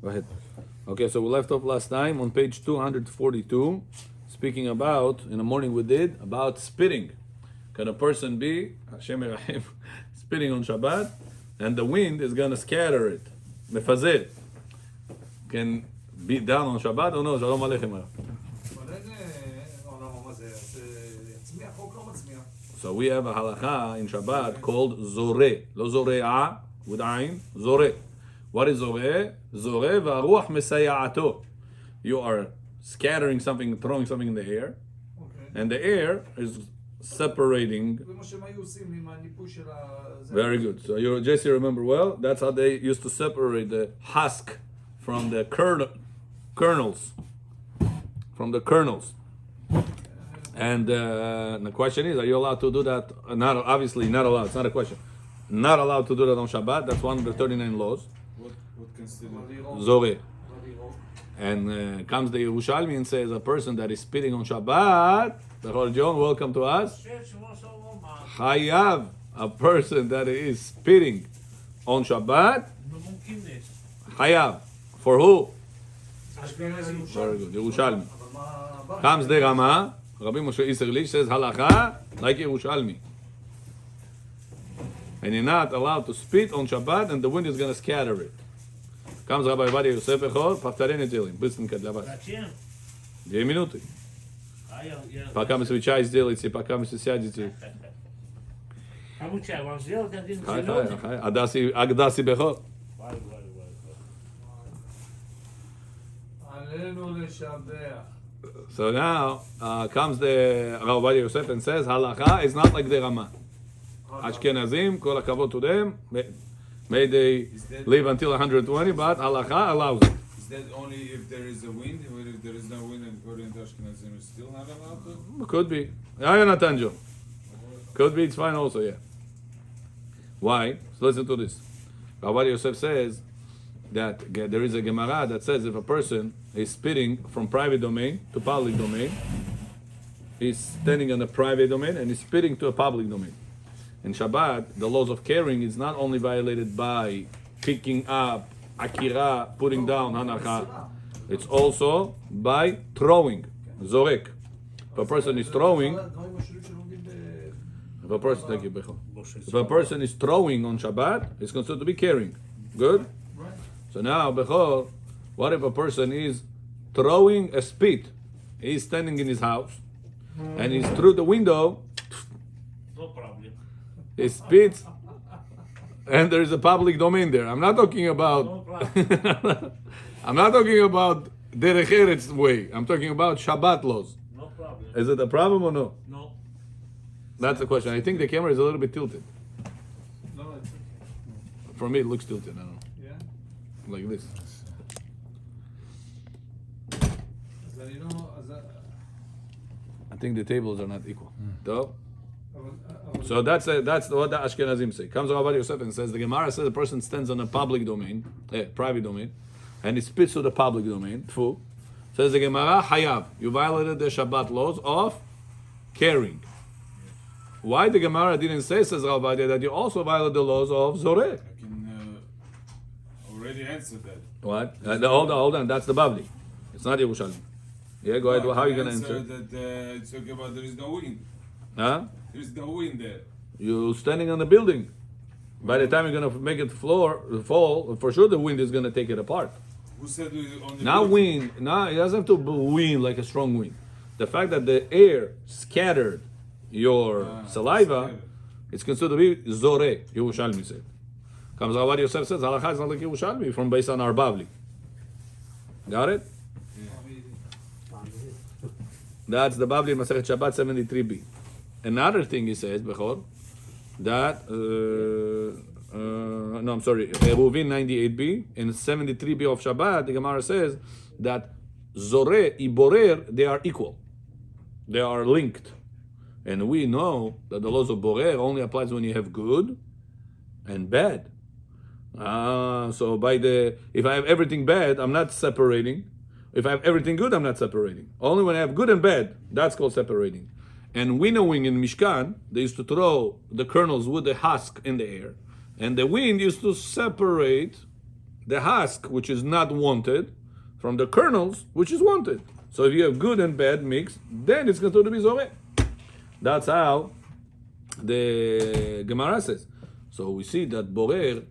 Go ahead. Okay, so we left off last time on page 242, speaking about, in the morning we did, about spitting. Can a person be, Hashem Yerahim, spitting on Shabbat, and the wind is going to scatter it? Mefazeh. Can beat down on Shabbat or no? Shalom Aleichem. So we have a halacha in Shabbat called Zoreh. Lo Zore'a, with Ain, Zoreh. What is Zoreh? Zoreh v'aruach mesaya'ato. You are scattering something, throwing something in the air, and the air is separating. Very good. So you, Jesse, remember well? That's how they used to separate the husk from the kernels. From the kernels. And the question is, are you allowed to do that? Not obviously not allowed. It's not a question. Not allowed to do that on Shabbat. That's one of the 39 laws. What considered Zoreh. And comes the Yerushalmi and says a person that is spitting on Shabbat. Bechor John, welcome to us. Chayav, a person that is spitting on Shabbat. Chayav. For who? Very good. Yerushalmi. Comes the Rama. Rabbi Moshe Iserlich says halacha like Yerushalmi. And you're not allowed to spit on Shabbat, and the wind is going to scatter it. Comes Rabbi Vadia Yosef Echor, повторение делаем, быстренько для вас. 2 минуты. Пока мы свечай сделаете, пока мы сядете. Кому чай вам сделать один зеленый? Агадаси Бехор. So now comes the Rabbi Vadia Yosef and says halacha is not like the Rama. Ashkenazim, kol hakavod to them. May they live until 120, but halacha allows it. Is that only if there is a wind? Or if there is no wind and according to Ashkenazim is still not allowed to? Could be. Natanjo. Could be, it's fine also, yeah. Why? So listen to this. Rabbi Yosef says that there is a Gemara that says if a person is spitting from private domain to public domain, he's standing on a private domain and he's spitting to a public domain. In Shabbat, the laws of carrying is not only violated by picking up, akira, putting down, hanacha. It's also by throwing, zorek. If a person is throwing, if a person is throwing on Shabbat, it's considered to be carrying. Good? So now, Bechor, what if a person is throwing a spit? He's standing in his house, and he's through the window. No problem. He spits, and there is a public domain there. I'm not talking about. No I'm not talking about Derech Eretz way. I'm talking about Shabbat laws. No problem. Is it a problem or no? No. That's the question. I think the camera is a little bit tilted. No, it's okay. For me, it looks tilted. I don't know. Yeah? Like this. I think the tables are not equal. So, so that's what the Ashkenazim say. Comes Rabbi Yosef and says the Gemara says the person stands on a public domain, private domain, and he spits to the public domain. Tfu. Says the Gemara, Hayav, you violated the Shabbat laws of carrying. Why the Gemara didn't say, says Rabbi, that you also violated the laws of Zoreh? I can already answer that. What? Hold on. That's the Bavli. It's not Yerushalmi. Yeah, go ahead. How are you going to answer? That it's talking about there is no wind. Huh? There is no wind there. You're standing on the building. By the time you're going to make it fall, for sure the wind is going to take it apart. Who said we only Not wind. No, it doesn't have to be wind like a strong wind. The fact that the air scattered your saliva, scattered. it's considered to be Zoreh, Yerushalmi said. Comes Rabbi Yosef says, Halakha is not like Yerushalmi, from based on our Bavli. Got it? That's the Bavli in Masechet Shabbat 73b. Another thing he says, Bechor, that, Eruvin 98b, in 73b of Shabbat, the Gemara says that Zoreh, Iborer, they are equal. They are linked. And we know that the laws of Borer only applies when you have good and bad. So if I have everything bad, I'm not separating. If I have everything good, I'm not separating. Only when I have good and bad, that's called separating. And winnowing in Mishkan, they used to throw the kernels with the husk in the air. And the wind used to separate the husk, which is not wanted, from the kernels, which is wanted. So if you have good and bad mixed, then it's going to be Zoreh. That's how the Gemara says. So we see that Borer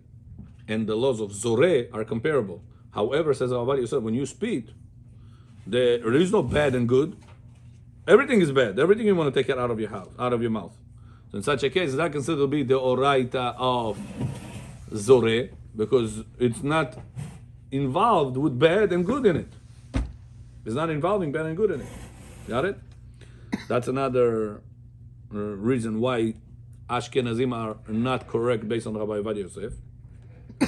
and the laws of Zoreh are comparable. However, says Rav Yosef, when you spit, there is no bad and good. Everything is bad. Everything you want to take it out of your house, out of your mouth. So in such a case, that considered to be the oraita of Zoreh, because it's not involved with bad and good in it. It's not involving bad and good in it. Got it? That's another reason why Ashkenazim are not correct based on Rabbi Avad Yosef. Yeah,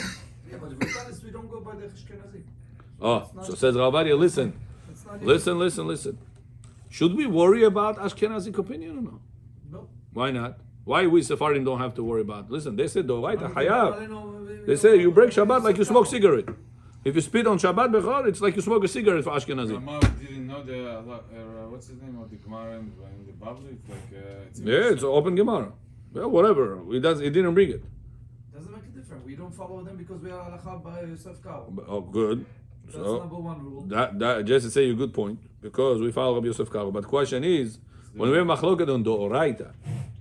but if we're honest, we don't go by the Ashkenazi. Oh, so says Rabbi, listen. Listen. Should we worry about Ashkenazi opinion or no? No. Why not? Why we Sephardim don't have to worry about? Listen, they said Doraita Hayav. They say you break Shabbat like you smoke cigarette. If you spit on Shabbat Bechor, it's like you smoke a cigarette for Ashkenazi. Amar didn't know the what's the name of the Gemara in the Bible? It's like it's Yeah, it's an open Gemara. Well, whatever. He didn't bring it. Doesn't make a difference. We don't follow them because we are halakha by Yosef Karo. Oh, good. That's So number one rule. that just to say a good point, because we follow Rabbi Yosef Karo. But the question is, when we have machloket on Doraita,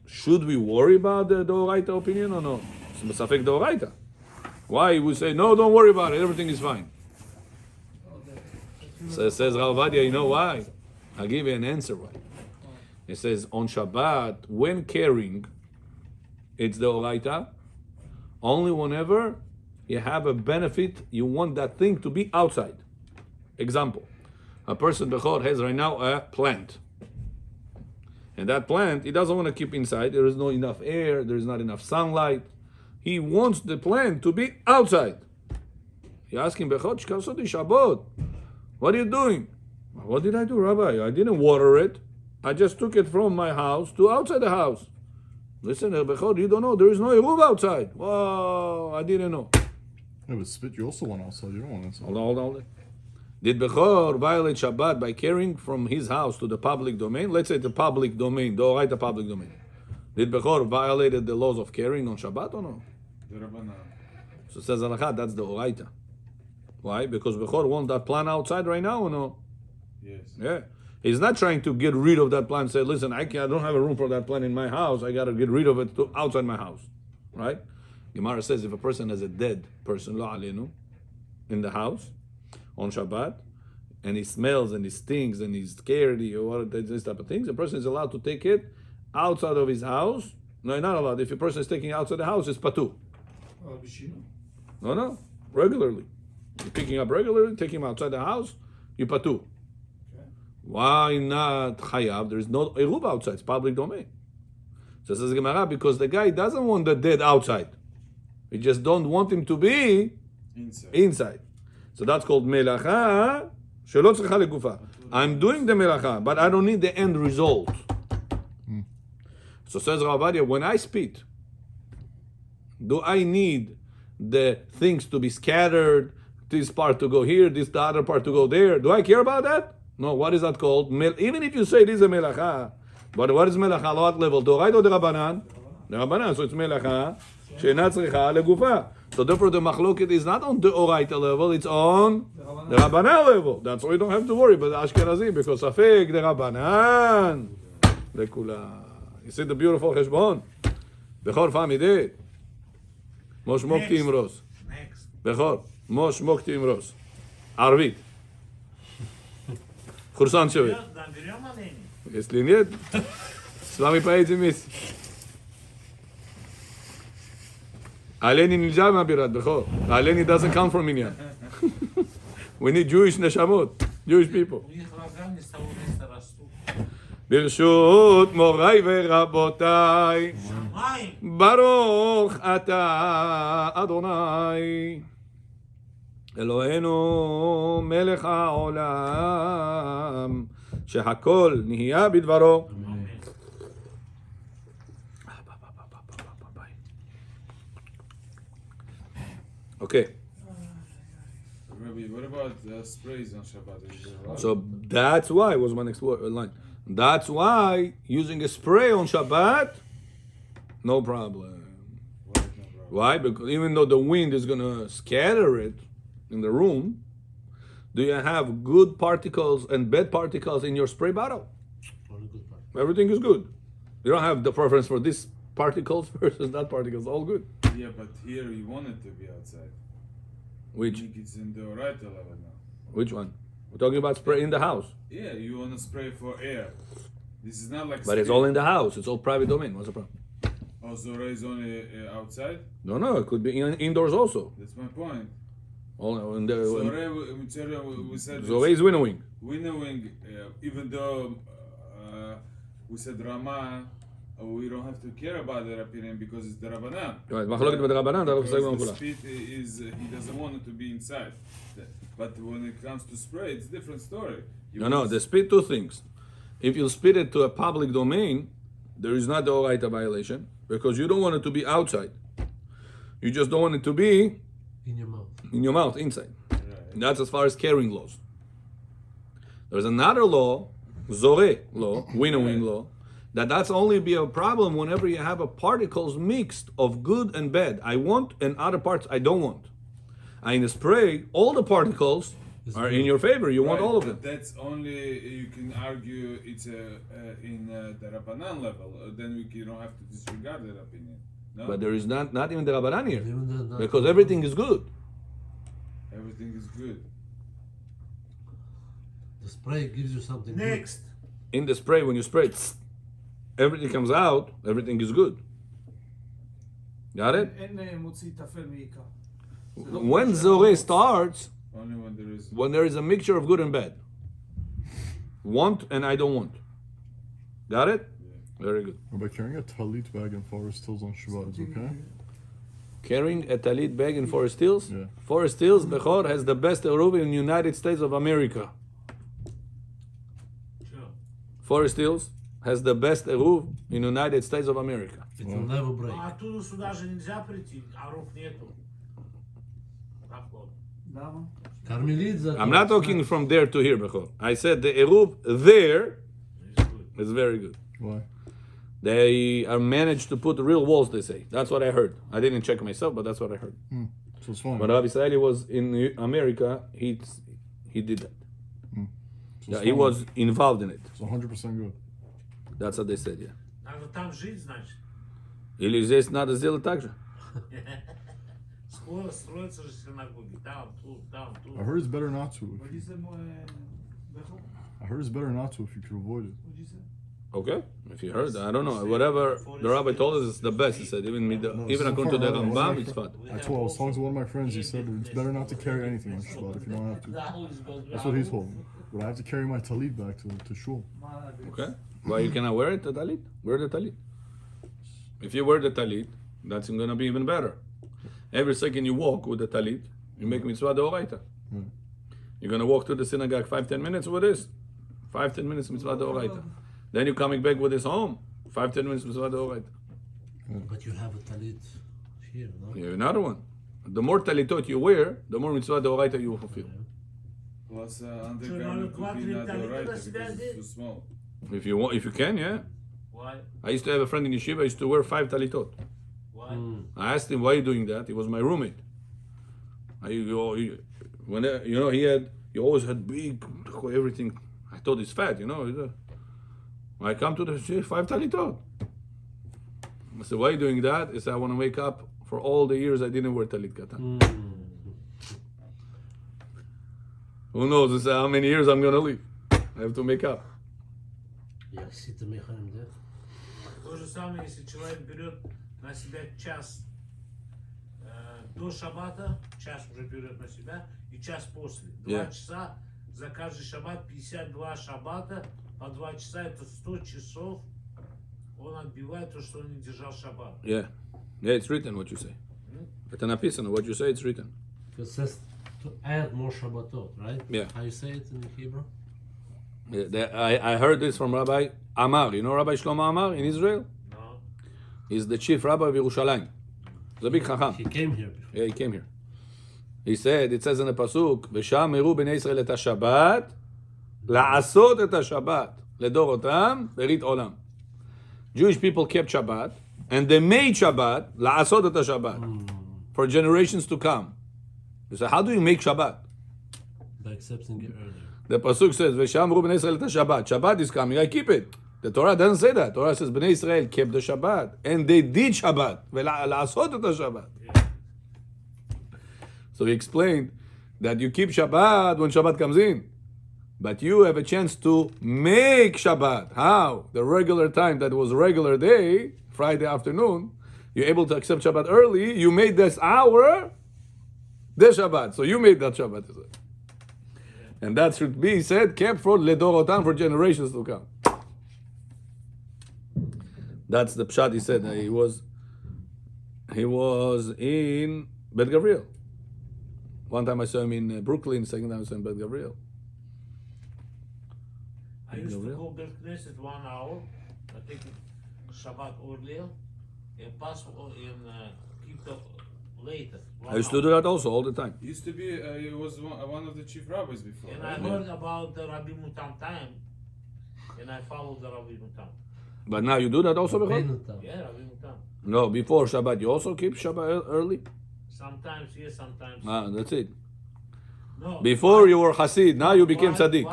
should we worry about the Doraita opinion or no? It's Masafek Doraita. Why we say no? Don't worry about it. Everything is fine. So it says Rav Ovadia, you know why? I'll give you an answer why. It says on Shabbat when carrying, it's the Oraita. Only whenever you have a benefit, you want that thing to be outside. Example: a person Bechor has right now a plant, and that plant he doesn't want to keep inside. There is not enough air. There is not enough sunlight. He wants the plant to be outside. You ask him, Bechor, Shabbat, what are you doing? What did I do, Rabbi? I didn't water it. I just took it from my house to outside the house. Listen, Bechor, you don't know. There is no Eruv outside. Whoa, I didn't know. Yeah, but spit you also want outside. You don't want inside. Hold on. Did Bechor violate Shabbat by carrying from his house to the public domain? Let's say the public domain, the Oraita public domain. Did Bechor violated the laws of carrying on Shabbat or no? the Rabbanan. So it says Halachot, that's the Oraita. Why? Because Bechor wants that plant outside right now or no? Yes. Yeah. He's not trying to get rid of that plant and say, listen, I don't have a room for that plant in my house. I got to get rid of it to outside my house. Right? Gemara says if a person has a dead person, lo alenu, in the house on Shabbat, and he smells and he stinks and he's scared or what, this type of things, a person is allowed to take it outside of his house. No, not allowed. If a person is taking it outside the house, it's patu. No, regularly. You're picking up regularly, taking him outside the house, you patu. Why not chayav? There is no eruv outside. It's public domain. So says Gemara, because the guy doesn't want the dead outside. We just don't want him to be inside. So that's called melacha shelo tzricha legufa. I'm doing the melacha, but I don't need the end result. So says Rav Ovadia, when I spit, do I need the things to be scattered? This part to go here, the other part to go there. Do I care about that? No. What is that called? Even if you say it is a melacha, but what is melacha? What level? Doraita or the Rabbanan? The Rabbanan. So it's melacha she'ena tzricha legufa. So therefore, the machloket is not on the Oraita level; it's on the Rabbanan level. That's why you don't have to worry about the Ashkenazim, because afek the Rabbanan lekula. You see the beautiful cheshbon. Bechor famide. Mosh mokti imros. Next. Bechor. Mosh mokti imros. Arvit. Хурсан человек. Да, берем оленей. Если нет, с вами поедем вместе. Олени нельзя набирать, Бехор. Олени doesn't come from India. We need Jewish neshamot, Jewish people. У них рога не с того места растут. ברשות מוריי ורבותיי, מים. ברוך אתה אדוני, אלוהינו מלך העולם, שהכל נהיה בדברו. Okay, Rabbi, what about sprays on Shabbat? Is it allowed? so that's why was my next line. That's why using a spray on Shabbat, no problem. Why is no problem? Why? Because even though the wind is gonna scatter it, in the room, do you have good particles and bad particles in your spray bottle? Only good part. Everything is good. You don't have the preference for this particles versus that particles. All good. Yeah, but here you want it to be outside. I Which think it's in the right level now. which one? We're talking about spray in the house. Yeah, you want to spray for air. This is not like. But it's all in the house. It's all private domain. What's the problem? Oh, Zora is only outside. No, it could be indoors also. That's my point. All in the Zora, we said. Zore is winnowing. Winnowing, even though we said Rama, we don't have to care about their opinion because it's the Rabbanan. Right, מחלוקת בדרבנן, אתה לא מסתכל Because the כולה. spit is, he doesn't want it to be inside. But when it comes to spray, it's a different story. You No, want no, to they spit two things. If you spit it to a public domain, there is not the Oraita violation because you don't want it to be outside. You just don't want it to be In your mouth. in your mouth, inside. That's as far as carrying laws. There's another law, Zore law, winnowing law, that's only be a problem whenever you have a particles mixed of good and bad. I want and other parts I don't want. In the spray, all the particles are in your favor. You want Right, all of but them. that's only, you can argue it's in the Rabbanan level. Then you don't have to disregard that opinion. No? But there is not even the Rabbanan here. Even the- not- Because everything is good. Everything is good. The spray gives you something. good. Next. In the spray, when you spray, everything comes out, everything is good. Got it? אין מוציא טפל מעיקר. When Zore starts, Only when there is. when there is a mixture of good and bad. Want and I don't want. Got it? Very good. By carrying a talit bag in Forest Hills on Shabbat is okay? Carrying a talit bag in Forest Hills? Yeah. Forest Hills, Bechor, has the best eruv in the United States of America. Sure. Forest Hills has the best eruv in the United States of America. It will never break. А оттуда сюда же нельзя прийти, а рук нету. Проход. למה? Carmelitza. I'm not talking from there to here, Bechor. I said the eruv there It's good. is very good. Why? They are managed to put real walls, they say. That's what I heard. I didn't check myself, but that's what I heard. So it's fine. When Rabbi Israeli was in America, he did that. So Yeah, it's he fine. was involved in it. It's 100% good. That's what they said, yeah. Надо там жить, значит. Или здесь надо сделать так же. Скоро строятся же синагоги. Там, тут, там, тут. I heard it's better not to. What did you say, Bechor? I heard it's better not to if you could avoid it. What did you say? Okay, if you heard, I don't know. Whatever the rabbi told us, it's the best. He said, even according to the Rambam, it's fine. I was talking to one of my friends, he said it's better not to carry anything on Shabbat if you don't have to. That's what he told me. But I have to carry my talit back to shul. מה להגיד? Okay? Why you cannot wear it, the talit? Wear the talit. If you wear the talit, that's going to be even better. Every second you walk with the talit, you make mitzvah deoraita. You're going to walk to the synagogue 5-10 minutes with this. 5-10 minutes mitzvah deoraita. Then you're coming back with this home. 5-10 minutes mitzvah deoraita. But you have a talit here, no? You have another one. The more talitot you wear, the more mitzvah deoraita you will fulfill. Plus, undergarment could be not alright because it's too small. If you want, if you can, yeah. Why? I used to have a friend in yeshiva. I used to wear 5 talitot. Why? I asked him why are you doing that. He was my roommate. He always had big everything. I thought he's fat, When I come to the shul, 5 talitot. I said, why are you doing that? He said, I want to make up for all the years I didn't wear talit katan. Who knows? He said, how many years I'm gonna live? I have to make up. Я сита мехаем, да? То же самое, если человек берет на себя час до шаббата, час уже берет на себя, и час после. 2 Yeah. часа за каждый шаббат, 52 шаббата, по 2 часа, это 100 часов. Он отбивает то, что он не держал шаббат. Yeah. Yeah, it's written what you say. Это написано. What you say, it's written. It says to add more Shabbatot, right? Yeah. How you say it in Hebrew? Yeah, I heard this from Rabbi Amar. You know Rabbi Shlomo Amar in Israel? No. He's the chief rabbi of Yerushalayim. He's a big chacham. He came here before. Yeah, he came here. He said, it says in the pasuk, ושם הראו בני ישראל את השבת, לעשות את השבת לדורותם ברית עולם. Jewish people kept Shabbat, and they made Shabbat, לעשות את השבת, for generations to come. You say, how do you make Shabbat? By accepting it earlier. The pasuk says, "V'shamru bnei Israel et Shabbat." Shabbat is coming. I keep it. The Torah doesn't say that. Torah says, "Bnei Israel kept the Shabbat, and they did Shabbat. Ve'la'asot et Shabbat." So he explained that you keep Shabbat when Shabbat comes in, but you have a chance to make Shabbat. How? The regular time that was regular day, Friday afternoon, you're able to accept Shabbat early. You made this hour the Shabbat. So you made that Shabbat. And that should be said, kept for ledorotam, for generations to come. That's the pshat he said. He was in Bet Gavriel. One time I saw him in Brooklyn, second time I saw him in Bet Gavriel. I used to go to Knesset 1 hour. I take Shabbat earlier, and pass and keep the later. I used to do that also all the time. He used to be, he was one of the chief rabbis before. And I right? heard about the Rabbi Mutam time, and I followed the Rabbi Mutam. But now you do that also, Bechor? Benutam. Yeah, Rabbi Mutam. No, before Shabbat you also keep Shabbat early? Sometimes yes, sometimes. That's it. No. Before you were Hasid, now you became Why? Tzaddik.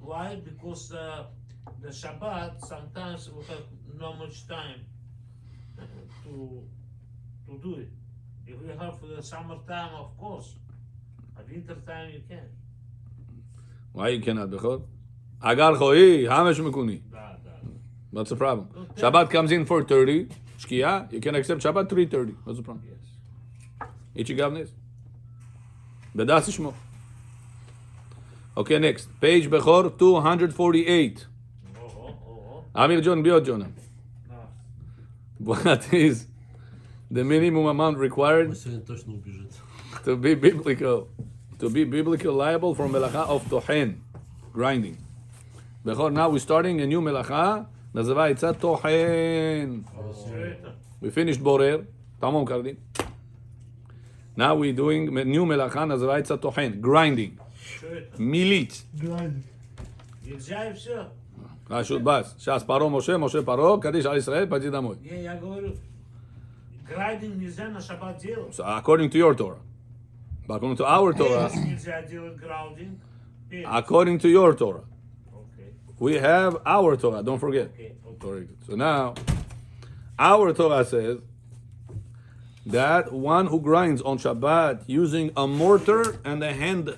Why? Because the Shabbat sometimes we have not much time to do it. If we have the summertime, of course. At winter time you can. Why you cannot, Bechor? Agar Choi, Hamesh Mekuni. Da. What's the problem? Shabbat comes in 4:30. Shkia, you can accept Shabbat 3:30. What's the problem? Yes. Ichi Gavnes. Bedas Ishmo. Okay, next. Page Bechor 248. Amir John Biot Jonah. What is the minimum amount required Мы сегодня точно убежит. to be biblical? To be biblical liable for melacha of tohen, grinding. Bechor, now we're starting a new melacha. Nazavaitza tohen. We finished borer. Tamam kardim. Now we're doing new melacha. Nazavaitza tohen, grinding. Milit. Нельзя и все. Rashut bas. Shas paro Moshe, Moshe paro. Kadish al Israel, pati damoy. Не, я говорю, грайдинг нельзя на шаббат делать. So according to your Torah. But according to our Torah, Нельзя делать граундинг. according to your Torah, Okay. we have our Torah. Don't forget. Okay. Very good. So now, our Torah says that one who grinds on Shabbat using a mortar and a handheld,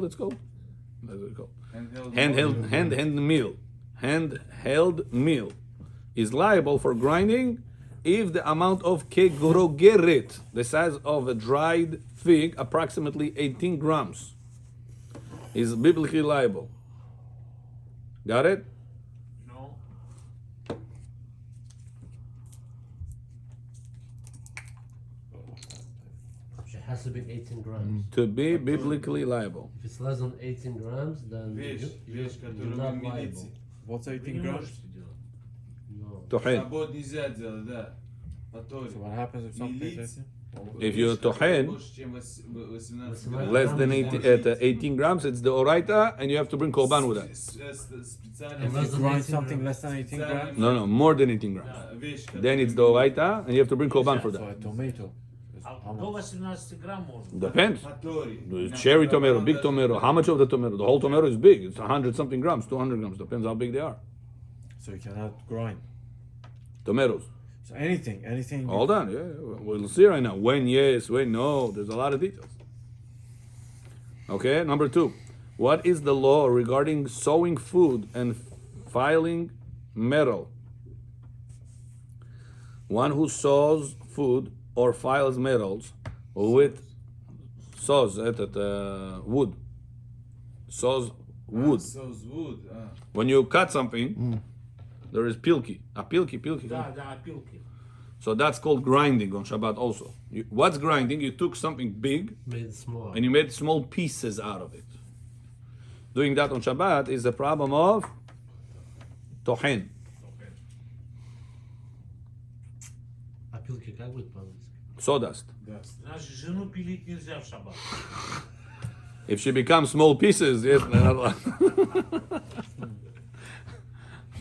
it's called? That's what it's called. Handheld meal is liable for grinding if the amount of kegrogeret, the size of a dried fig, approximately 18 grams, is biblically liable. Got it? No. It has to be 18 grams. To be biblically liable. If it's less than 18 grams, then Вещь, you're которую not в liable. милиции. What's Вы 18 не grams? можете делать. No. Tohen. Работ нельзя делать, да. По Торе. So what happens if something is Милиция. 18? If you're tohen, Больше, чем 18 грамм. less than 18 grams, it's the oraita, and you have to bring korban with that. Специально. And less If you than grind 18 something grams. less than 18 grams? No, more than 18 grams. Вещь, Then it's the oraita, and you have to bring korban for So that. a tomato is А how до much? 18 грамм можно. Depends. по Торе. The cherry tomato, big tomato. How much of the tomato? The whole tomato is big. It's 100 something grams, 200 grams. Depends how big they are. So you cannot grind. Tomatoes. So anything. Hold on. Yeah, we'll see right now. When yes, when no. There's a lot of details. Okay, number 2. What is the law regarding sowing food and filing metal? One who sows food or files metals with wood. Sows wood. Sows wood. When you cut something, there is pilki. A pilki. Да, опилки. So that's called grinding on Shabbat also. What's grinding? You took something big Made it small. and you made small pieces out of it. Doing that on Shabbat is a problem of tohen. Опилки как будет по-английски? Sawdust. Значит, жену пилить нельзя в шаббат. If she becomes small pieces, yes, not allowed.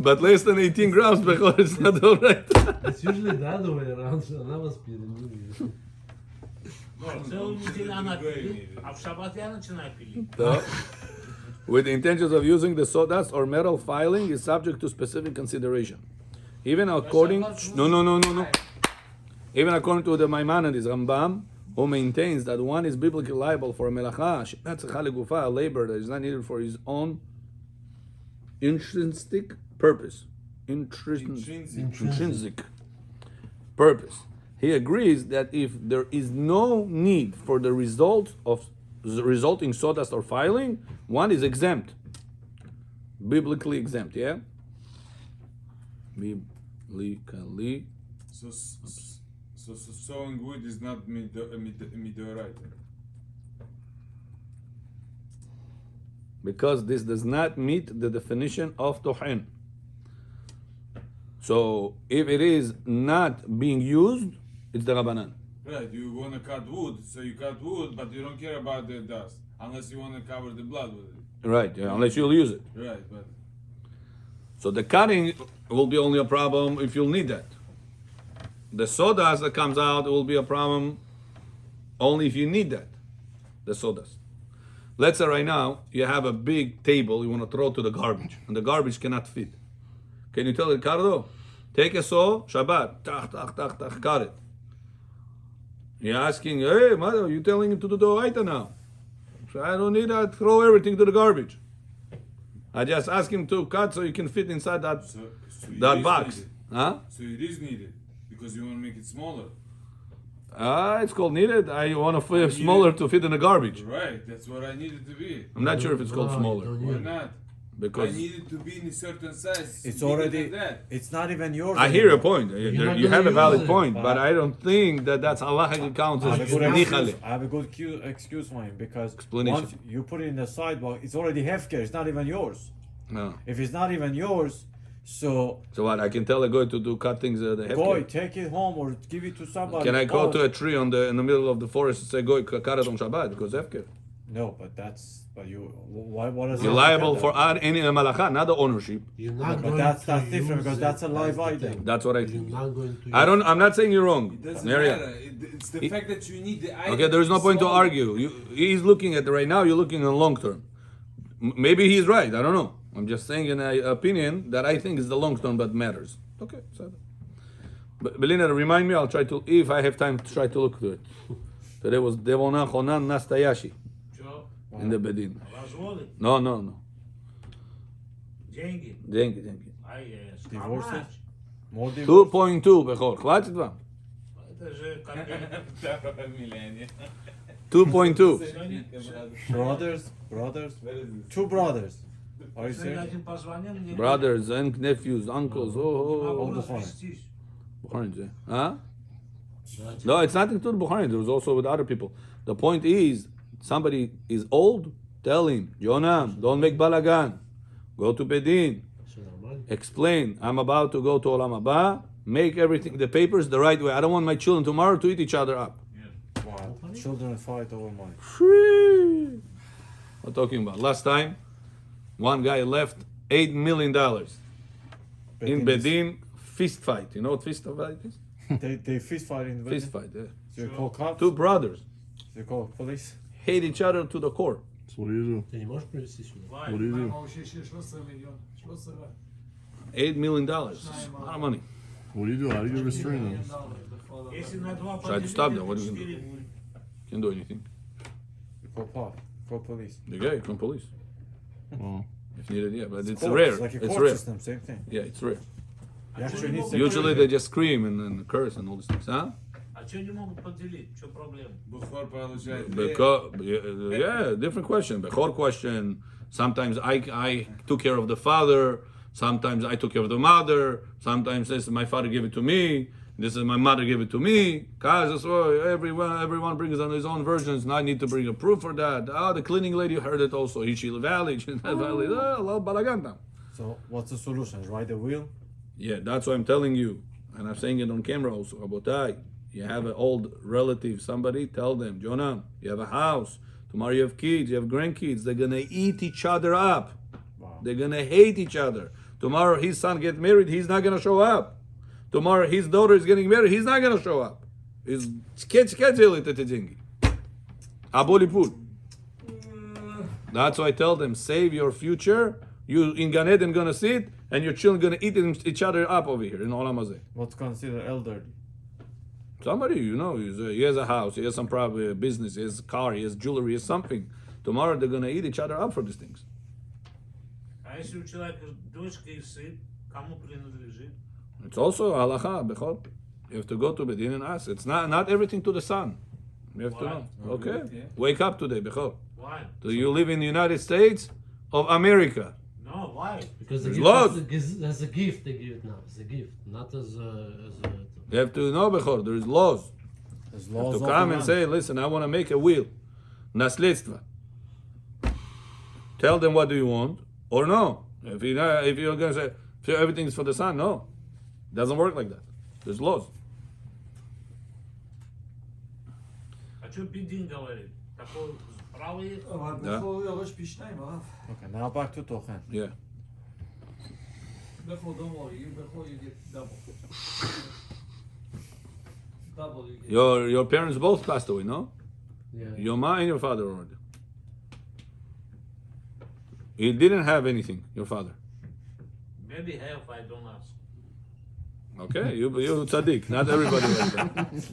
But less than 18 grams, Bechor, it's not all right. It's usually the other way around, so она вас перемилует. זה הוא נטילה נפילי, אבל שבת я начинаю пилить. So, with the intentions of using the sawdust or metal filing is subject to specific consideration. Even according no. Even according to the Maimonides Rambam, who maintains that one is biblically liable for a melacha, a labor that is not needed for his own intrinsic purpose. Intrinsic purpose. He agrees that if there is no need for the result of the resulting sawdust or filing, one is exempt. Biblically exempt, yeah? Biblically. So sewing wood is not midoraita. Because this does not meet the definition of tohen. So if it is not being used, it's the Rabbanan. Right, you want to cut wood, so you cut wood, but you don't care about the dust, unless you want to cover the blood with it. Right, yeah, unless you'll use it. Right, but So the cutting will be only a problem if you'll need that. The sawdust that comes out will be a problem only if you need that. The sawdust. Let's say right now you have a big table you want to throw to the garbage, and the garbage cannot fit. Can you tell Ricardo, take a saw, Shabbat, cut it. You're asking, hey, mother, you're telling him to do the Oraita now. So I don't need that, throw everything to the garbage. I just ask him to cut so you can fit inside that, so it that is box. needed. Huh? So it is needed because you want to make it smaller. It's called needed. I want to fit smaller to fit in the garbage. Right, that's what I need it to be. I'm not sure if it's called No, smaller. you don't Why need it. not? Because I need it to be in a certain size. It's bigger already. than that. It's not even yours. I hear your anymore. point. not You gonna have a use valid it. point, but I don't think that that's halachically counts I have as a good nichale. excuse, I have a good excuse for him because Explanation. once you put it in the sidewalk, it's already hefker. It's not even yours. No. If it's not even yours, so So what? I can tell a guy to do cut things the go hefker. take it home or give it to somebody. Can I go Oh, to a tree in the middle of the forest and say go cut it on Shabbat because hefker? No, but you. What is You're liable for any malacha, not the ownership. You're not But going that's to different use because it. that's a live the item. thing. That's what I You're think. not going to I don't. use I'm not saying you're wrong. It doesn't Maria. matter. It's the fact that you need the item. Okay, there is no point to smaller. argue. He's looking at right now. You're looking in long term. Maybe he's right. I don't know. I'm just saying an opinion that I think is the long term but matters. Okay, so. But Belina, remind me. I'll try to, if I have time, to try to look to it. Today was Devona Chonan Nastayashi Что? in the Bedin. Разводы? No. Деньги? Деньги. How Divorces? much? More divorce. 2.2 Бехор. Хватит вам? Это же как 2.2. Brothers. Two brothers. Are you Сегодня serious? один позвонил мне. Brothers and nephews, uncles. Не могу Oh. Bukhari. развестись. Bukharians, eh? Huh? No, it's not including Bukharians. There was also with other people. The point is, somebody is old, tell him, Jonam, don't make balagan. Go to Bedin. זה נורמלי. Explain, I'm about to go to Olam Haba. Make everything, the papers the right way. I don't want my children tomorrow to eat each other up. Wow. Children fight over money. Free. What I'm talking about. Last time, one guy left $8 million in Bedin, fist fight. You know what fist fight is? They fist fight in the Fist fight, yeah. So you call cops? Two brothers You call police? hate each other to the core. So what do you do? אתה не можешь привести сюда? What do you do? $8 million. A lot of money. What do you do? How do you restrain them? Если на два Try to поделить, stop them. это What are you gonna 4 do? будет. Can't do anything. You call pop. Call police. The guy, come police. Oh. If needed, yeah. But it's Court, rare. Like a It's court rare. system, same thing. Yeah, it's rare. You actually need Usually they just scream and curse and all these things, huh? А что не могут поделить? Что проблема? Бухар получает. Because, yeah, different question. Bechor question. Sometimes I took care of the father. Sometimes I took care of the mother. Sometimes this my father gave it to me. This is my mother gave it to me. Guys, everyone brings on his own versions. Now I need to bring a proof for that. Oh, the cleaning lady heard it also. She's valid. She's not valid. Oh, balagan now. So what's the solution? Write the will? Yeah, that's what I'm telling you. And I'm saying it on camera also. Rabotai, you have an old relative, somebody, tell them, Jonah, you have a house. Tomorrow you have kids, you have grandkids. They're going to eat each other up. Wow. They're going to hate each other. Tomorrow his son gets married, he's not going to show up. Tomorrow his daughter is getting married, he's not going to show up. It's Abolipul. That's why I tell them, save your future. You in Gan Eden gonna sit, and your children gonna eat each other up over here in Olam Hazeh. What's considered elderly? Somebody, he has a house, he has some probably business, he has a car, he has jewelry, he has something. Tomorrow they're gonna eat each other up for these things. А если у человека дочка и сын, кому принадлежит? It's also halacha, bechol. You have to go to Bedin and ask. It's not everything to the son. You have to Why? know. Okay, Yeah. wake up today, bechol. Why? Do you live in the United States of America? No, why? Because the There's gift laws. as a gift they give it now. As a gift, not as a You have to know, bechol. There is laws. There's You have laws to of come the and land. say, listen, I want to make a will, наследство. Tell them what do you want, or no. If you're going to say everything is for the son, no, it doesn't work like that. There's laws. А что Бедин говорит? Такое право есть? אבל Да. בכור יורש פי שניים, הרב. Okay, now back to Tochen. Yeah. בכור, don't worry, you בכור, you get double. Double you get. Your parents both passed away, no? yeah. Your mom and your father already. He didn't have anything, your father. Maybe half, I don't ask. Okay, you tzaddik. Not everybody like that.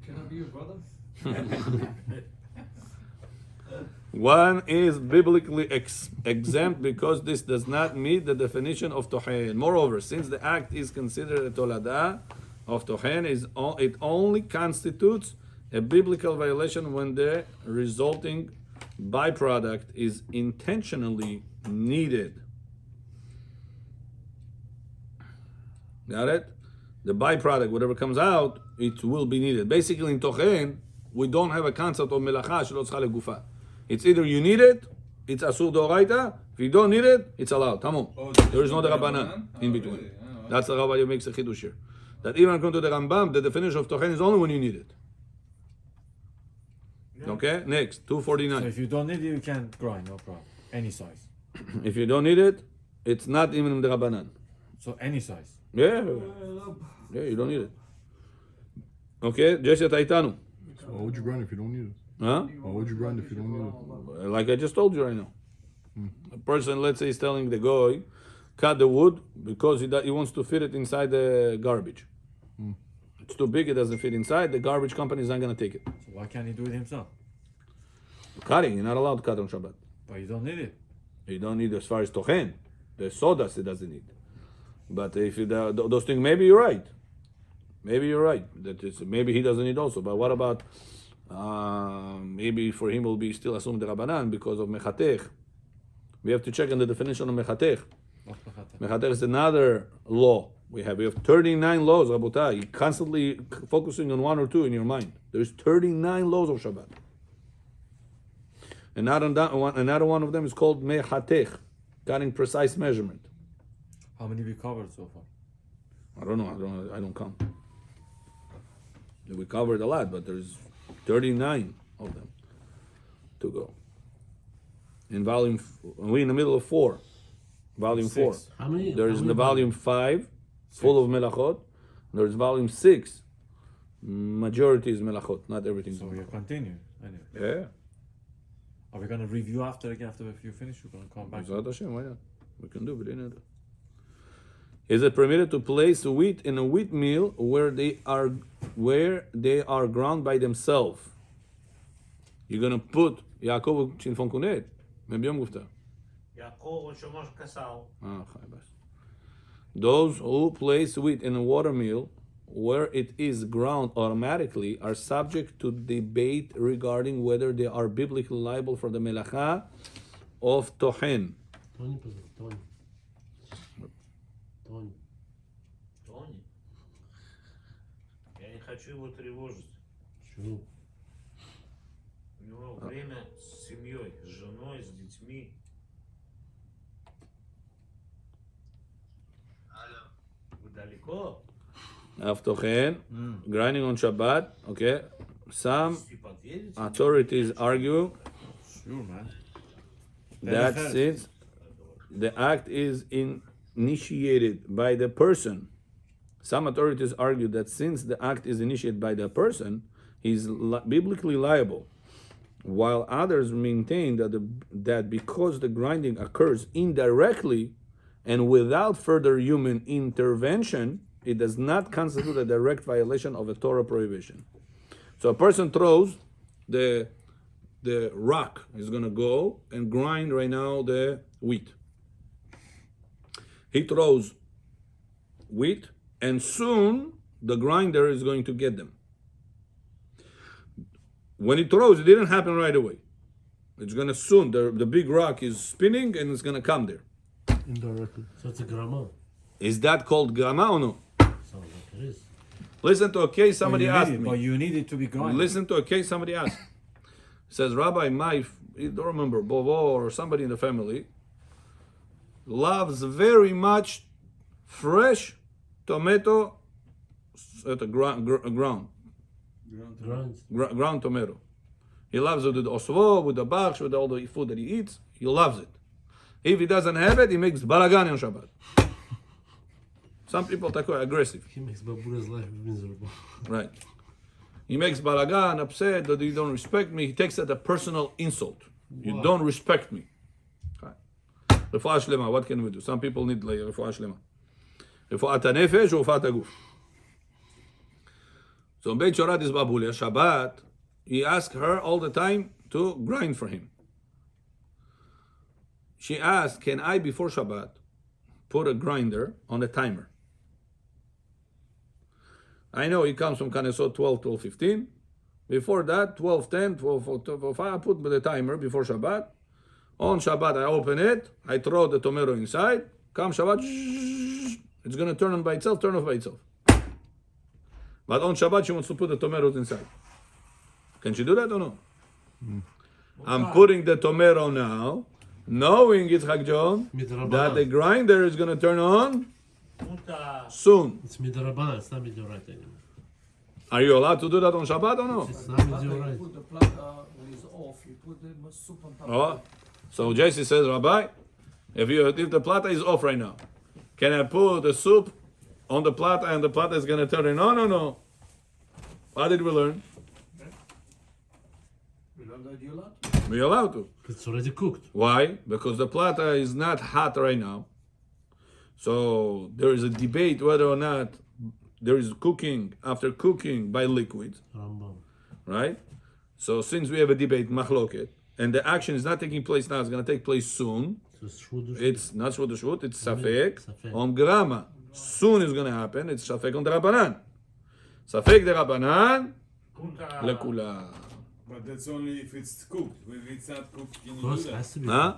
Can I be your brother? One is biblically exempt because this does not meet the definition of tohen. Moreover, since the act is considered a tolada of tohen, it only constitutes a biblical violation when the resulting byproduct is intentionally needed. Got it? The byproduct, whatever comes out, it will be needed. Basically, in tochen, we don't have a concept of melacha shelo tzcha legufa. It's either you need it, it's asur doraita. If you don't need it, it's allowed. Tamam. Oh, There is no Rabbanan in between. Really? Oh, That's the Rabbi who makes a chidush here. That even according to the Rambam, the definition of tochen is only when you need it. Okay, next, So 249. if you don't need it, you can grind, no problem. Any size. If you don't need it, it's not even in the Rabbanan. So any size. Yeah, you don't need it. Okay, Jesse Taitanu. So why would you grind if you don't need it? Huh? Why would you grind if you don't need it? Like I just told you right now. A person, let's say, is telling the guy, cut the wood because he wants to fit it inside the garbage. It's too big, it doesn't fit inside. The garbage company is not going to take it. So why can't he do it himself? Cutting, you're not allowed to cut on Shabbat. But you don't need it. You don't need as far as tochen. The sodas it doesn't need. But if you, those things, maybe you're right. Maybe you're right. Maybe he doesn't need also. But what about maybe for him will be still assumed the Rabbanan because of mechatech. We have to check on the definition of mechatech. What's Mechatech? Mechatech is another law. We have 39 laws, Rabotai. You're constantly focusing on one or two in your mind. There's 39 laws of Shabbat. Another one of them is called mechatech, cutting precise measurement. How many we covered so far? I don't know. I don't count. We covered a lot, but there's 39 of them to go. In volume, we're in the middle of 4. Volume 4. Six. How many? There how is in many the volume 5, full of melachot. There's volume 6. Majority is melachot, not everything. So we continue. Anyway. Yeah. Are we gonna review after you finish? We're gonna come back. Bezrat Hashem, why not? We can do it. Is it permitted to place wheat in a wheat mill where they are ground by themselves? You're gonna put Yaakov Chinfon Kunet. Maybe I'm Gufta. Яаков, он что может касал. Those who place wheat in a water mill where it is ground automatically are subject to debate regarding whether they are biblically liable for the melacha of tohen. Tony. Тони. Я не хочу его тревожить. True. У него время с семьей, с женой, с детьми. Вы далеко? Of tochen, grinding on Shabbat. Okay, some Ты подъедете? authorities argue Sure, man. that first. since the act is initiated by the person, some authorities argue that since the act is initiated by the person, he's biblically liable, while others maintain that because the grinding occurs indirectly and without further human intervention, it does not constitute a direct violation of a Torah prohibition. So a person throws the rock, he's going to go and grind right now the wheat. He throws wheat, and soon the grinder is going to get them. When he throws, it didn't happen right away. It's going to soon, the big rock is spinning and it's going to come there. Indirectly. So it's a grama. Is that called grama or no? Sounds like it is. Listen to a case somebody asked me. But you need it to be grinded. Listen to a case somebody asked. Says, Rabbi, I don't remember, Bovo or somebody in the family loves very much fresh tomato at the ground tomato. He loves it with the osvo, with the barsh, with all the food that he eats. He loves it. If he doesn't have it, he makes balagan on Shabbat. Some people are quite aggressive. He makes Babura's life miserable. Right. He makes balagan, upset that you don't respect me. He takes it as a personal insult. You don't respect me. Refuah shlema, what can we do? Some people need like refuah shlema. Refuat hanefesh or refuat haguf. So in Beit Shorat is Babulia, Shabbat, he asked her all the time to grind for him. She asked, can I, before Shabbat, put a grinder on a timer? I know he comes from Kanesot 12, 12:15. Before that, 12:10, 12:05, I put the timer before Shabbat. On Shabbat, I open it, I throw the tomato inside. Come Shabbat, it's going to turn on by itself, turn off by itself. But on Shabbat, she wants to put the tomatoes inside. Can she do that or no? I'm putting the tomato now, knowing, Yitzchak John, that the grinder is going to turn on soon. It's midrabanan, it's not midoraita anymore. Are you allowed to do that on Shabbat or no? It's not midoraita. Put the plata when it's off. You put the soup on top. Oh. So JC says, Rabbi, if the plata is off right now, can I put the soup on the plata and the plata is going to turn it on or no? What did we learn? We're allowed to. It's already cooked. Why? Because the plata is not hot right now. So there is a debate whether or not there is cooking after cooking by liquids. Rambam. Right? So since we have a debate, machloket, and the action is not taking place now, it's going to take place soon. So it's shvudah. It's not shvut shvut, it's safek Safek. on grama. Soon is going to happen, it's safek on the Rabbanan. Safek the Rabbanan, lekula. But that's only if it's cooked. If it's not cooked, can Of you course, do it that? has to be. Huh?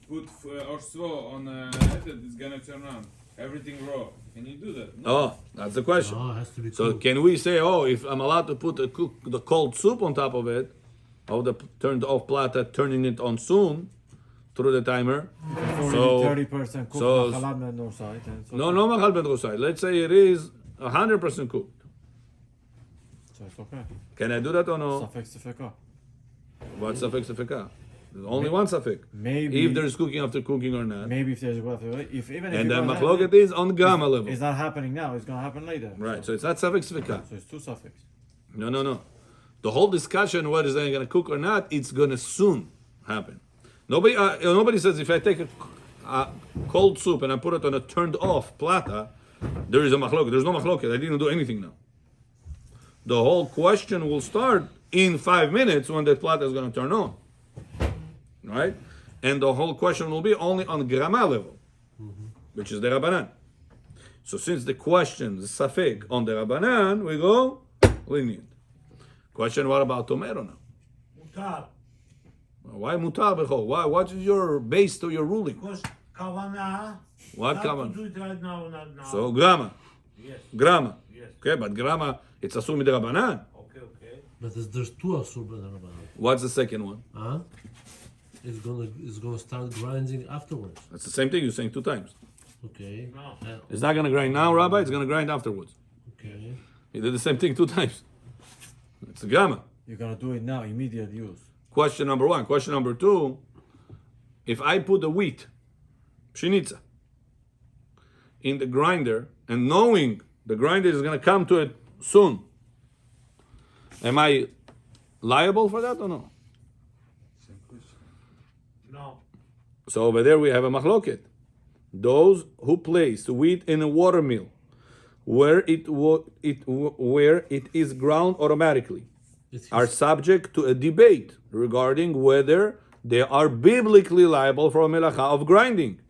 Put orsvo on it, it's gonna turn on. Everything raw. Can you do that? No. Oh, that's the question. No, it has to be So cooked. can we say, oh, if I'm allowed to put the cold soup on top of it, of the turned off plata, turning it on soon through the timer? It's So- already 30% cooked. so- Machalab on no side. And so No machal ben rosai. Let's say it is 100% cooked. So it's okay. Can I do that or no? Safek safeka. What's safek safeka? There's only one safek. Maybe If there's cooking after cooking or not. maybe if there's if even if And you then don't have machloket it, is on gamma level. it's not happening now. It's gonna happen later. Right, so it's not safek safeka. So it's two suffix. No. The whole discussion whether it's going to cook or not, it's going to soon happen. Nobody says if I take a cold soup and I put it on a turned off plata, there is a machloket. There's no machloket. I didn't do anything now. The whole question will start in 5 minutes when the plata is going to turn on. Right? And the whole question will be only on grama level, which is the Rabbanan. So since the question is safek on the Rabbanan, we go lenient. Question, what about tomato now? Mutar. Why mutar b'chol? Why? What is your base to your ruling? Because kavana. What not kavan? to do it right now, not now. So grama, Yes. grama. Yes. Okay, but grama, it's assumed Rabbanan. Okay. But there's two asur b'darabbanan. What's the second one? Huh? It's gonna start grinding afterwards. That's the same thing you're saying 2 times. Okay. No. It's not going to grind now, Rabbi. It's going to grind afterwards. Okay. He did the same thing 2 times. It's a grama. You're gonna do it now, immediate use. Question number 1. Question number 2. If I put the wheat, pshenica, in the grinder, and knowing the grinder is going to come to it soon, Am I liable for that or no? Same question. No. So over there we have a machloket. Those who place wheat in a water mill, where it is ground automatically, are subject to a debate regarding whether they are biblically liable for a melacha of grinding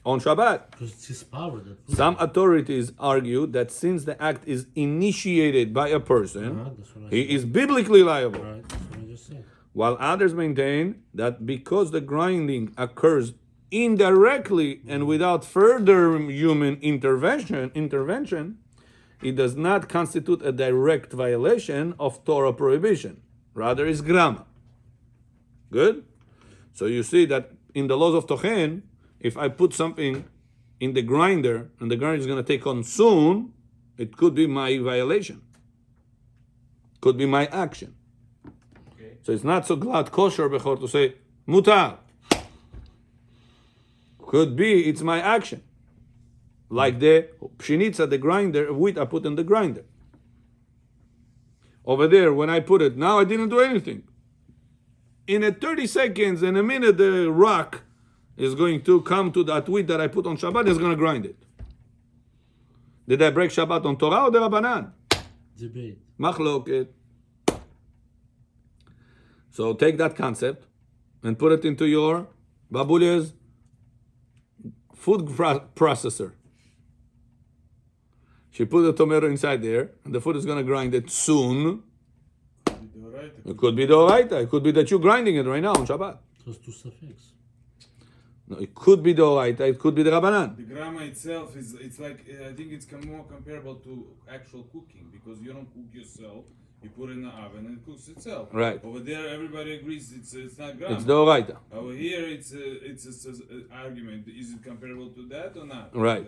on Shabbat. Because it's his power that Some authorities argue that since the act is initiated by a person, that's what I he said. is biblically liable. Right, that's what I just said. While others maintain that because the grinding occurs indirectly and without further human intervention, it does not constitute a direct violation of Torah prohibition. Rather, is grama. Good? So you see that in the laws of Tochen, if I put something in the grinder and the grinder is going to take on soon, it could be my violation. Could be my action. Okay. So it's not so glad kosher bechor to say mutar. Could be it's my action. Like the pshenitza, the grinder, wheat I put in the grinder. Over there, when I put it, now I didn't do anything. In a 30 seconds, in a minute, the rock is going to come to that wheat that I put on Shabbat, is going to grind it. Did I break Shabbat on Torah or the Rabbanan? Debate. Machloket. So take that concept and put it into your Babulya's food processor. She put the tomato inside there, and the food is going to grind it soon. It could be the oraita. It could be that you're grinding it right now on Shabbat. Those two suffix. No, it could be the oraita. It could be the Rabbanan. The grama itself is, it's like, I think it's more comparable to actual cooking, because you don't cook yourself, you put it in the oven and it cooks itself. Right. Over there, everybody agrees it's not grama. It's the oraita. Over here, it's an argument. Is it comparable to that or not? Right.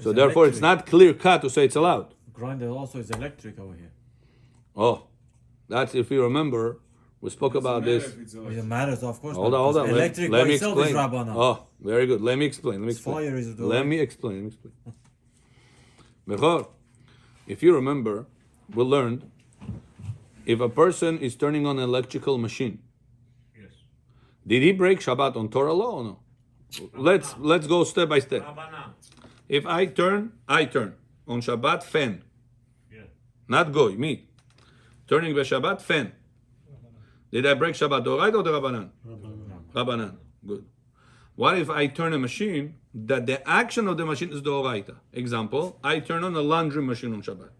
So It's therefore, it's electric. not clear cut to say it's allowed. Grinder also is electric over here. Oh, that's if you remember, we spoke about this. It matters, of course. Hold not, on. because Electric Let by me itself explain. is Rabbana. Oh, very good. Let me explain. Fire is the Let me explain. Bechor, if you remember, we learned if a person is turning on an electrical machine, Yes. did he break Shabbat on Torah law or no? Let's go step by step. Rabbanan. If I turn on Shabbat fan, Yeah. not goy, me. Turning by Shabbat fan. Did I break Shabbat Doraita or the Rabbanan? Rabbanan. Good. What if I turn a machine that the action of the machine is the Doraita? Example, I turn on a laundry machine on Shabbat.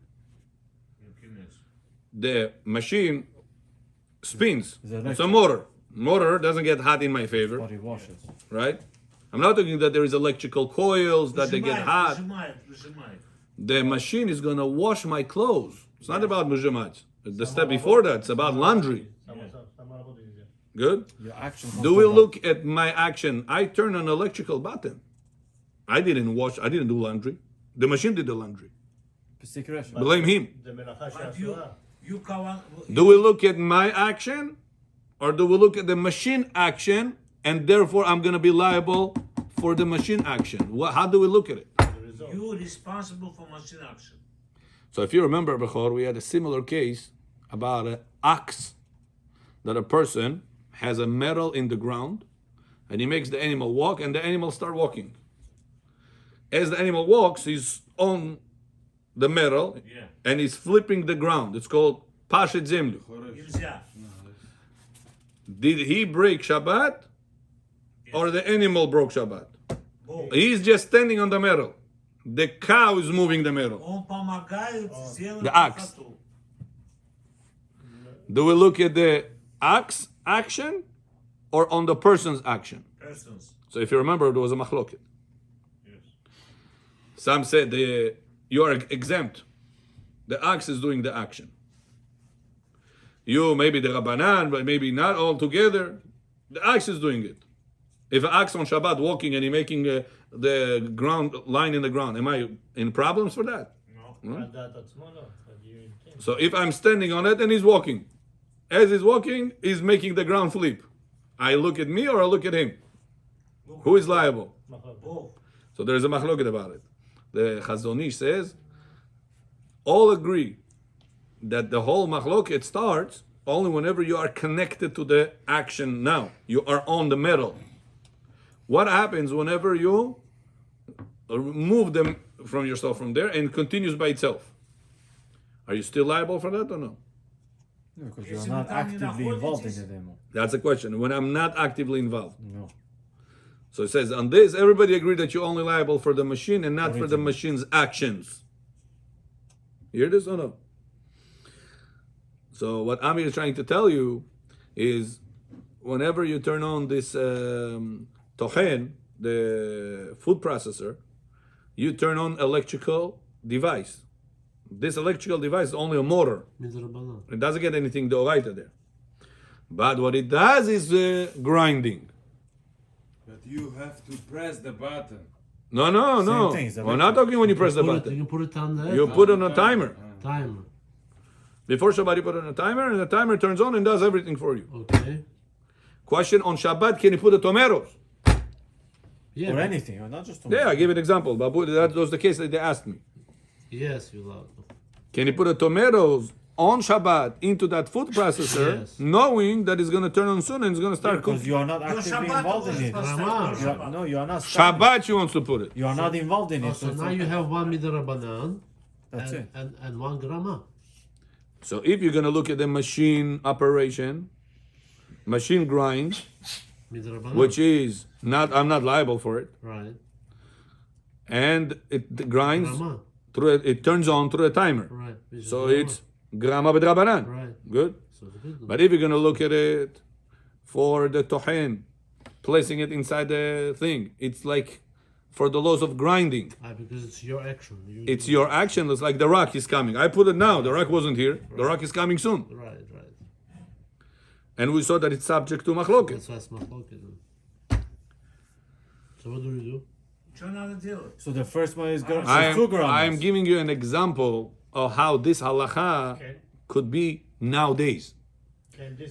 The machine spins. It's a motor. Motor doesn't get hot in my favor, Body washes. right? I'm not talking that there is electrical coils that they get hot. The machine is going to wash my clothes. It's not about mujamaj. The step before that, it's about laundry. Good? Your action. Do we look at my action? I turn an electrical button. I didn't do laundry. The machine did the laundry. Blame him. But you cover. Do we look at my action or do we look at the machine action and therefore I'm going to be liable for the machine action? How do we look at it? You responsible for machine action. So if you remember, Bechor, we had a similar case about an ox that a person has a metal in the ground and he makes the animal walk and the animal start walking. As the animal walks, he's on the metal and he's flipping the ground. It's called Pashet Zemlu. Nельзя. Did he break Shabbat or the animal broke Shabbat? Both. He's just standing on the metal. The cow is moving the metal. Он помогает сделать The ox. красоту. Do we look at the ox action or on the person's action? Persons. So if you remember, there was a machloket. Yes. Some said you are exempt. The ox is doing the action. You, maybe the Rabbanan, but maybe not all together. The ox is doing it. If an ox on Shabbat walking and he making the ground line in the ground, am I in problems for that? No. So if I'm standing on it and he's walking, as he's walking, he's making the ground flip. I look at me or I look at him? Who is liable? Both. So there is a machloket about it. The Chazon Ish says, all agree that the whole machloket starts only whenever you are connected to the action now. You are on the metal. What happens whenever you remove them from yourself from there and it continues by itself? Are you still liable for that or no? No, because you're not actively involved in it anymore. That's the question. When I'm not actively involved. No. So it says, on this, everybody agreed that you're only liable for the machine and not for the machine's actions. You hear this or no? So what Amir is trying to tell you is, whenever you turn on this tochen, the food processor, you turn on electrical device. This electrical device is only a motor. Midrabanan. It doesn't get anything d'oraita there. But what it does is grinding. But you have to press the button. No. thing, it's We're not talking when you press the You button. can put it on the You put on a timer. timer. Before Shabbat, you put on a timer, and the timer turns on and does everything for you. Okay. Question on Shabbat: can you put the tomatoes? Yeah. Or anything, or not just Yeah, I give an example. Babu, that was the case that they asked me. Yes, you allowed. Can you put the tomatoes on Shabbat into that food processor, Yes. knowing that it's going to turn on soon and it's going to start because cooking? you are not actively involved in it. Rama. You are not. Shabbat, she wants to put it. You are not involved in it. So now you have one midrabanan That's it. and one grama. So if you're going to look at the machine operation, machine grind, Midrabanan. which is not, I'm not liable for it, Right. and it grinds Grama. through it turns on through a timer. Right. Which is So grama. it's grama b'drabanan. Right. Good. So it's good. But if you're going to look at it for the tohen, placing it inside the thing, it's like for the laws of grinding. Because it's your action. It's your action. It's like the rock is coming. I put it now. The rock wasn't here. The rock is coming soon. Right. And we saw that it's subject to machloket. That's why it's machloket. So what do we do? So the first one is going I 2 grams. am giving you an example of how this halacha could be nowadays.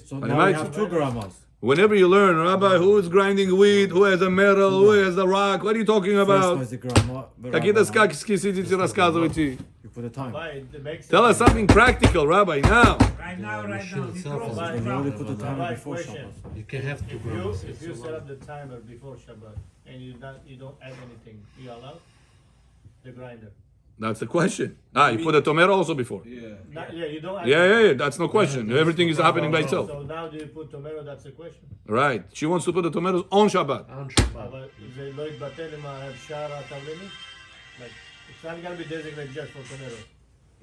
So But now might- we have 2 grams. Whenever you learn, Rabbi, who is grinding wheat, who has a metal, who has the rock, what are you talking First one about? is the grama. Какие-то сказки сидите рассказывайте. You put a time. Tell us something practical, Rabbi, now. Right now, machine itself is And you only put the timer before question. Shabbat. You can have 2 If grams. you set up the timer before Shabbat and you don't add anything, you allow the grinder? That's the question. You put a tomato also before. Yeah. You don't add Yeah, that's no question. Everything is happening by itself. So now do you put tomato? That's the question. Right. She wants to put the tomatoes on Shabbat. On Shabbat. But they לא יתבטל אם השאר התבלינים? Like, it's not gonna be designated just for tomatoes,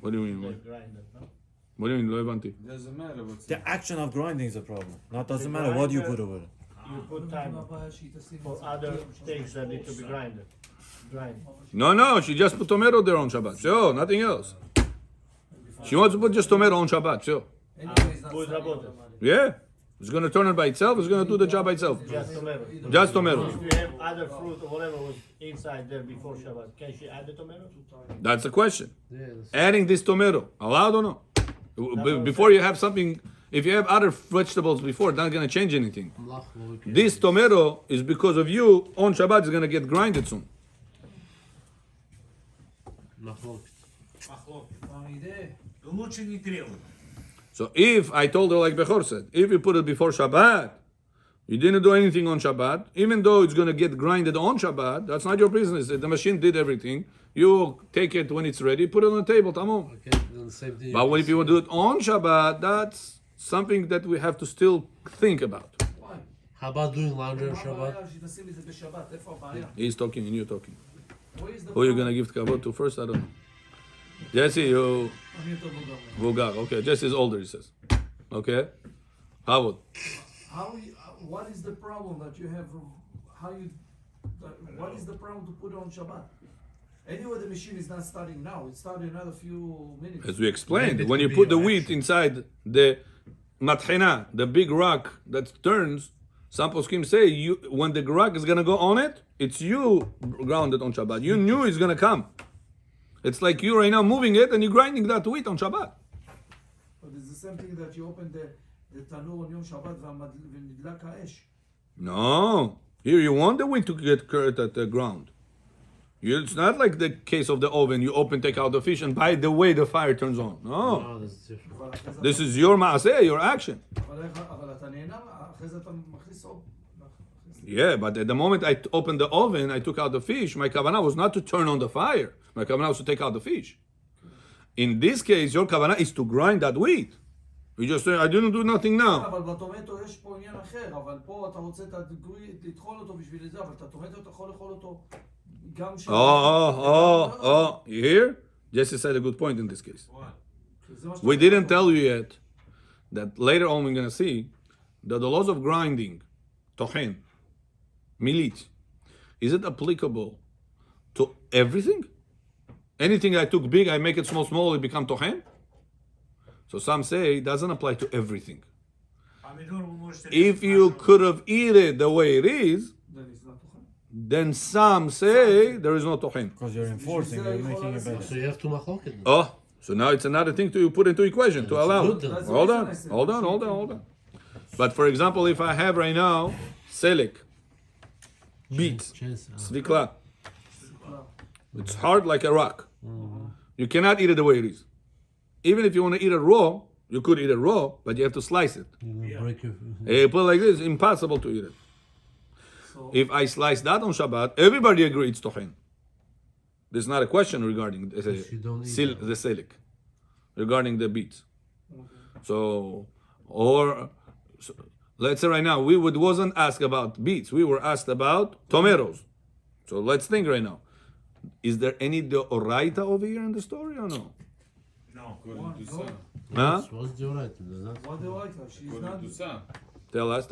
What do you the mean? grinder, no? What do you mean? לא הבנתי. Doesn't matter what's The action of grinding is a problem. Not doesn't matter what you put over it. You put timer for other things that need to be grind. No, she just put tomato there on Shabbat. So, nothing else. She wants to put just tomato on Shabbat. So, Bud rabotet, yeah. It's going to turn it by itself. It's going to do the job by itself. just tomato. Just tomato. If you have other fruit or whatever was inside there before Shabbat, can she add the tomato? That's the question. Yes. Adding this tomato, allowed or no? Before you have something, if you have other vegetables before, it's not going to change anything. Machloket. This tomato is because of you on Shabbat is going to get grinded soon. Machloket. Лучше не требует. So if I told her like Bechor said, if you put it before Shabbat, you didn't do anything on Shabbat, even though it's going to get grinded on Shabbat, that's not your business. The machine did everything. You take it when it's ready, put it on the table, tamam. Okay, then the same thing. But if you do it on Shabbat, that's something that we have to still think about. How about doing laundry on Shabbat? He's talking and you're talking. Who Who are you going to give kavod to first? I don't know. Jesse, you... Vulgar. Okay, Jesse is older, he says. Okay? How? What is the problem that you have? What is the problem to put on Shabbat? Anyway, the machine is not starting now. It started another few minutes. As we explained, Maybe when it you could put be the your wheat action. inside the mathena, the big rock that turns, some poskim say, when the rock is going to go on it, it's you grounded on Shabbat. You knew it's going to come. It's like you right now moving it and you're grinding that wheat on Shabbat. But it's the same thing that you open the tanur on Yom Shabbat ונדלק האש. No. Here you want the wheat to get curd at the ground. It's not like the case of the oven. You open, take out the fish, and by the way, the fire turns on. No. Oh, that's different. אבל אחרי זה This is your maaseh, your action. אבל אתה נהנה, אחרי זה אתה מכניס עוד. Yeah, but at the moment I opened the oven, I took out the fish. My kavanah was not to turn on the fire. My kavanah was to take out the fish. In this case, your kavanah is to grind that wheat. You just say, I didn't do nothing now. אבל בטומטו יש פה עניין אחר, אבל פה אתה רוצה לטחון אותו בשביל זה, אבל את הטומטו אתה יכול לאכול אותו גם ש... You hear? Jesse said a good point in this case. What? זה מה שאתה We אומר. didn't tell you yet that later on we're going to see that the laws of grinding, tochen, milit, is it applicable to everything? Anything I took big, I make it small, it become tochen? So some say it doesn't apply to everything. If you could have eaten it the way it is, Then it's not טוחן. then some say there is no tochen. Because you're enforcing, you're making it better. So you have to machloket. Oh, so now it's another thing to put into equation to allow. good then. That's the Hold reason on, I said hold on, hold on, hold on. But for example, if I have right now selik, beets, Chance. svikla, it's hard like a rock. You cannot eat it the way it is. Even if you want to eat it raw, you could eat it raw, but you have to slice it. Break your. You put it like this, impossible to eat it. So, If I slice that on Shabbat, everybody agrees it's tochen. There's not a question regarding you don't eat the selik, regarding the beets. okay. So, let's say right now, wasn't asked about beets. We were asked about tomatoes. So let's think right now. Is there any deoraita over here in the story or no? No. According to some. Huh? What's the right? Does that? What do you like? She's not... According to some. Tell us.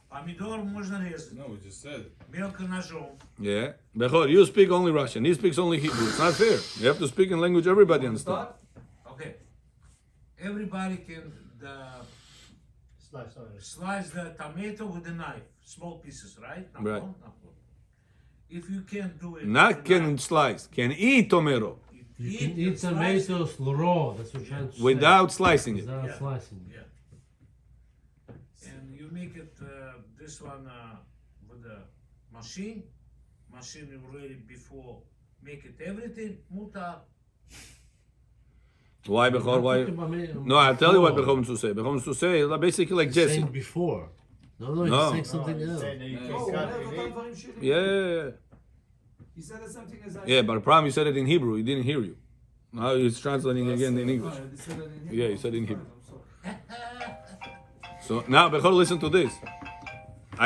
Помидор можно резать. No, we just said. Мелко ножом. Yeah. Bechor, you speak only Russian. He speaks only Hebrew. It's not fair. You have to speak in language everybody understands. Start? Okay. Everybody can slice the tomato with a knife. Small pieces, right? Right. If you can't do it. Not with a can knife, slice, can eat tomato You can eat and slice it. tomatoes raw. That's what you're trying to say. without slicing it. Without Yeah. slicing. Yeah. And you make it this one with the machine. Machine you ready before make it everything. Muta. Why, Bechor? Why? No, I'll tell you what Bechor wants to say. Bechor wants to say basically like Jesse. Saying before. No, he's No. saying something else. Saying that you No, can't Oh, cut whatever, it. אותם דברים שלי. Yeah. He said the same thing as I Yeah, said. but the problem you said it in Hebrew. He didn't hear you. Now he's translating again in English. No, he said it in Yeah, Hebrew. he said in I'm Hebrew. sorry. So now, Bechor, listen to this.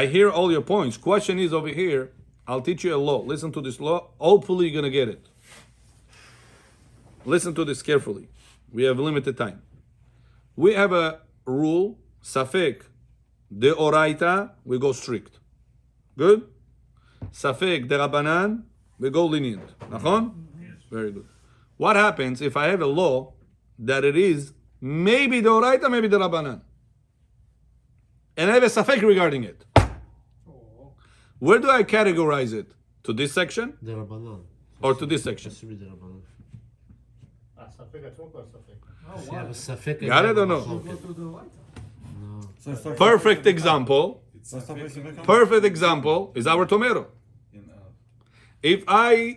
I hear all your points. Question is over here. I'll teach you a law. Listen to this law. Hopefully you're gonna get it. Listen to this carefully. We have limited time. We have a rule, safek, deoraita, we go strict. Good? Safek, derabanan, we go lenient. Nachon? Very good. What happens if I have a law that it is maybe deoraita, maybe derabanan? And I have a safek regarding it. Oh, Where do I categorize it? To this section The Rabbanan. or to this section? Has to be the Rabbanan. הספק עצמו כבר ספק. no, If you why? have a safek. Got it or again, no? Go machloket. to the right. So start Perfect example. Start facing back. Perfect example is our tomato. In If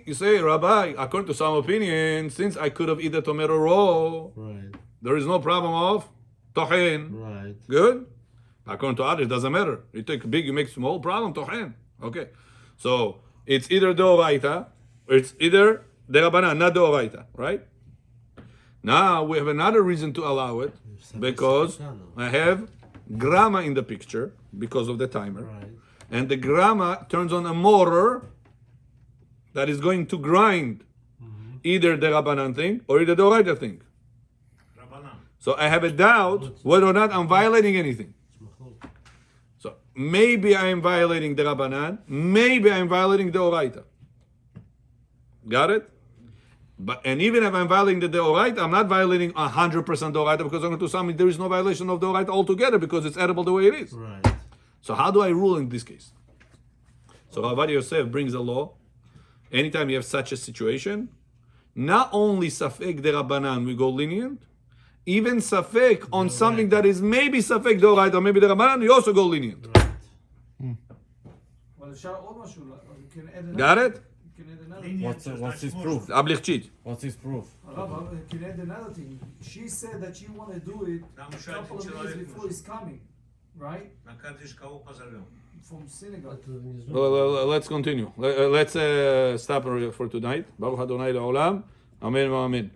you say, Rabbi, according to some opinion, since I could have eaten the tomato raw, Right, there is no problem of tochen. right. Good? According to others, doesn't matter. You take big, you make small, problem, tochen. Okay. So it's either deoraita, or it's either derabanan, not deoraita, right? Now we have another reason to allow it because I have grama in the picture because of the timer. Right. And the grama turns on a motor that is going to grind either the Rabbanan thing or either the Oraita thing. Rabbanan. So I have a doubt whether or not I'm violating anything. It's machloket. So maybe I am violating the Rabbanan, maybe I'm violating the Oraita. Got it? And even if I'm violating the Oraita, I'm not violating 100% the Oraita because I'm going to tell me there is no violation of the Oraita altogether because it's edible the way it is. Right. So how do I rule in this case? So Ravad Yosef brings a law. Anytime you have such a situation, not only safek de Rabbanan we go lenient, even safek on something that is maybe safek de or maybe de Rabbanan, we also go lenient. Right. אבל אפשר עוד משהו, can add another. Got it? You can add another. What's his proof? Ablichchit. What's his proof? Rabbi, can add another thing. She said that she want to do it a couple of days before he's coming, right? From synagogue. Let's continue. Let's stop for tonight. Baruch Adonai Le'olam. Amen. Amen.